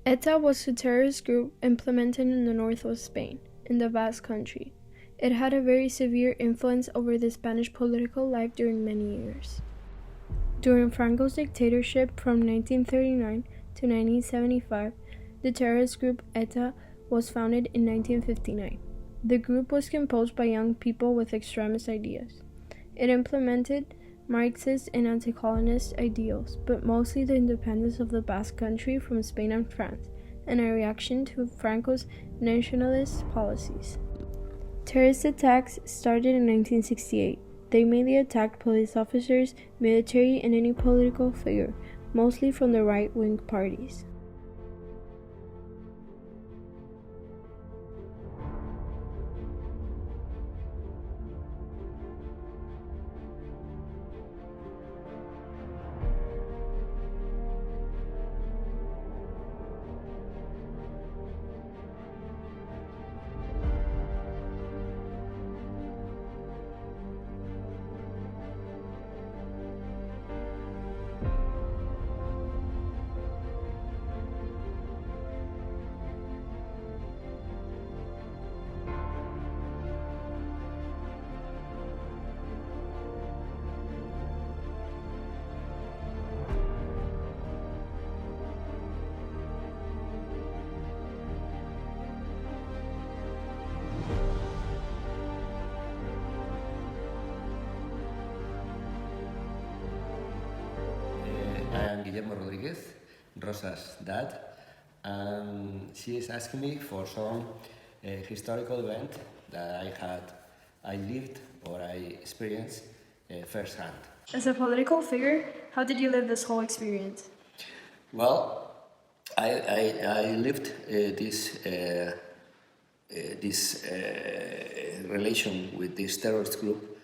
ETA was a terrorist group implemented in the north of Spain, in the Basque Country. It had a very severe influence over the Spanish political life during many years. During Franco's dictatorship from 1939 to 1975, the terrorist group ETA was founded in 1959. The group was composed by young people with extremist ideas. It implemented Marxist and anti-colonist ideals, but mostly the independence of the Basque Country from Spain and France, and a reaction to Franco's nationalist policies. Terrorist attacks started in 1968. They mainly attacked police officers, military, and any political figure, mostly from the right-wing parties. I am Guillermo Rodriguez, Rosa's dad, and she is asking me for some historical event that I lived or I experienced firsthand. As a political figure, how did you live this whole experience? Well, I lived this relation with this terrorist group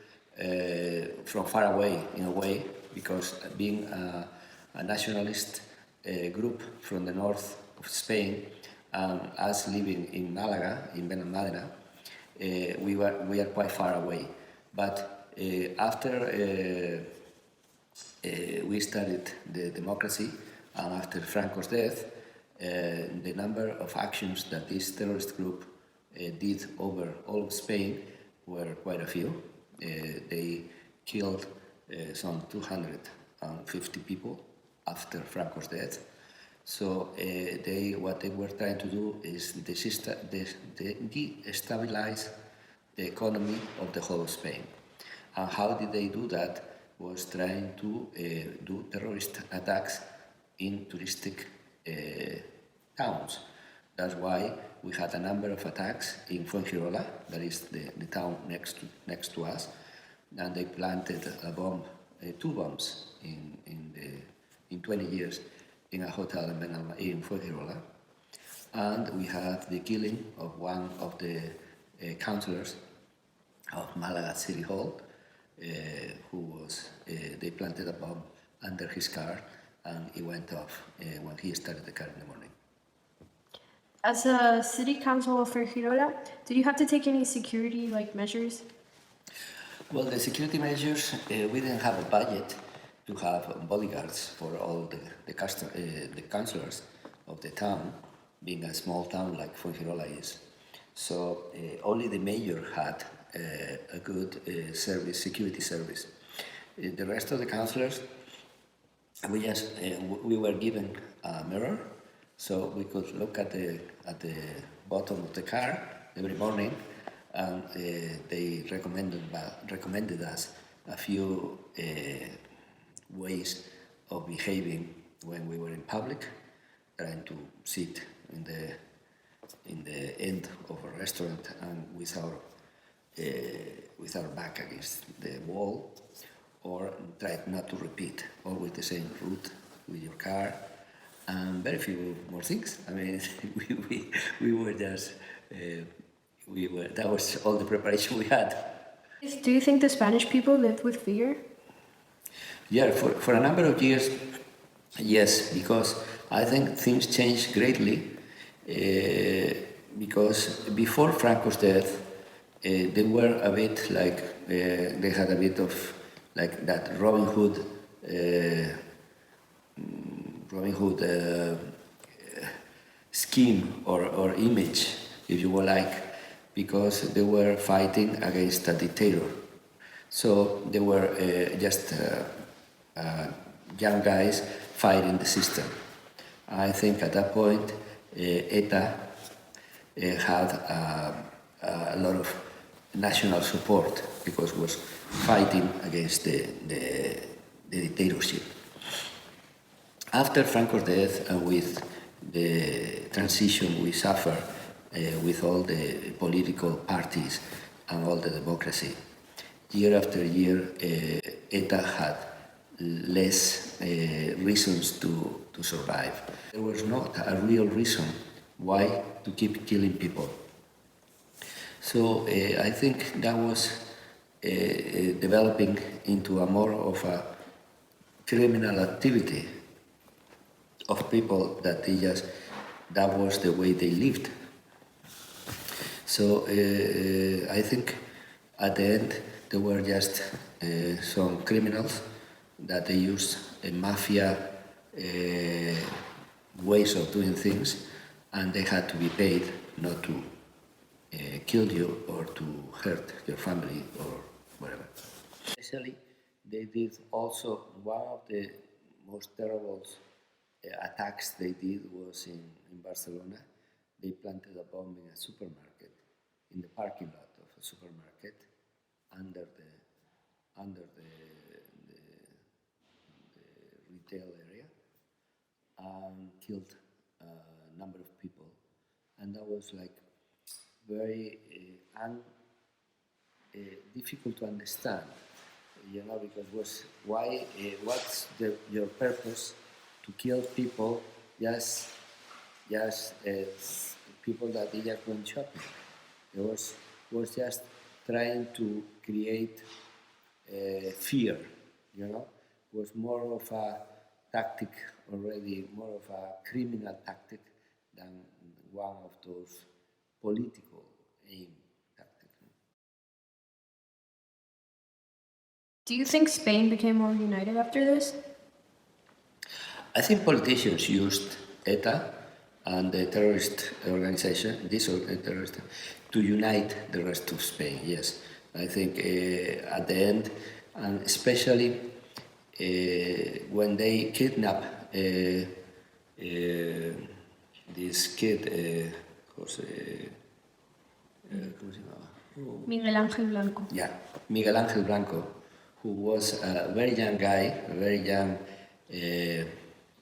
from far away, in a way, because being a nationalist group from the north of Spain and us living in Malaga, in Benalmádena, we are quite far away. But after we studied the democracy, and after Franco's death, the number of actions that this terrorist group did over all of Spain were quite a few. They killed some 250 people after Franco's death. So what they were trying to do is destabilize the economy of the whole of Spain. And how did they do that? Was trying to do terrorist attacks in touristic towns. That's why we had a number of attacks in Fuengirola, that is the town next to us, and they planted a bomb, two bombs in 20 years in a hotel in Fuengirola. And we had the killing of one of the councillors of Malaga City Hall, they planted a bomb under his car, and it went off when he started the car in the morning. As a city council of Fuengirola, did you have to take any security measures? Well, the security measures, we didn't have a budget to have bodyguards for all the councillors of the town, being a small town like Fuengirola is. So only the mayor had a good security service. The rest of the councillors, we were given a mirror, so we could look at the bottom of the car every morning, and they recommended us a few ways of behaving when we were in public, trying to sit in the end of a restaurant and with our back against the wall, or try not to repeat always the same route with your car, and very few more things. I mean, we were just that was all the preparation we had. Do you think the Spanish people lived with fear? Yeah, for a number of years, yes, because I think things changed greatly. Because before Franco's death, they were a bit like they had a bit of like that Robin Hood scheme or image, if you would like, because they were fighting against a dictator. So they were just young guys fighting the system. I think at that point, ETA had a lot of national support because it was fighting against the dictatorship. After Franco's death and with the transition we suffer with all the political parties and all the democracy, year after year, ETA had less reasons to survive. There was not a real reason why to keep killing people. So I think that was developing into a more of a criminal activity of people that that was the way they lived. So I think at the end there were just some criminals that they used mafia ways of doing things, and they had to be paid not to kill you or to hurt your family or whatever. Especially, they did also one of the most terrible attacks they did was in Barcelona. They planted a bomb in a supermarket, in the parking lot of a supermarket, under the retail area, and killed a number of people. And that was like very difficult to understand, because was why what's your purpose to kill people just people that they just went shopping? It was just trying to create fear, It was more of a tactic already, more of a criminal tactic than one of those political aim tactics. Do you think Spain became more united after this? I think politicians used ETA and the terrorist organization, terrorist, to unite the rest of Spain, yes. I think at the end, and especially when they kidnap this kid, Miguel Ángel Blanco. Yeah, Miguel Ángel Blanco, who was a very young guy, a very young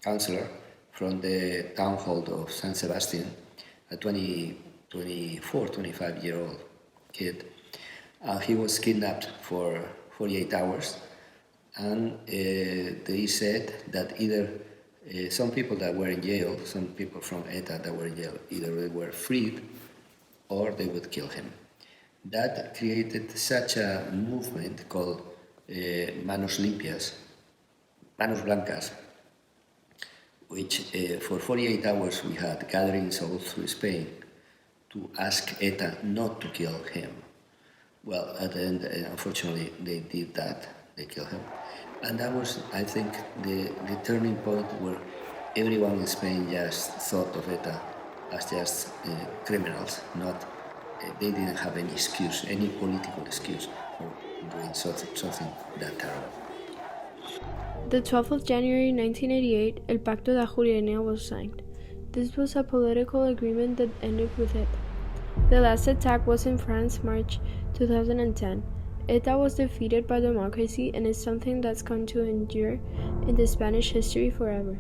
councillor from the town hall of San Sebastian, a 24, 25-year-old kid. He was kidnapped for 48 hours, and they said that either some people that were in jail, some people from ETA that were in jail, either they were freed or they would kill him. That created such a movement called Manos Limpias, Manos Blancas, which for 48 hours we had gatherings all through Spain to ask ETA not to kill him. Well, at the end, unfortunately, they did that. They killed him. And that was, I think, the turning point where everyone in Spain just thought of ETA as just criminals, not, they didn't have any excuse, any political excuse for doing something that terrible. The 12th of January 1988, El Pacto de Ajuria was signed. This was a political agreement that ended with ETA. The last attack was in France, March 2010. ETA was defeated by democracy and is something that's going to endure in the Spanish history forever.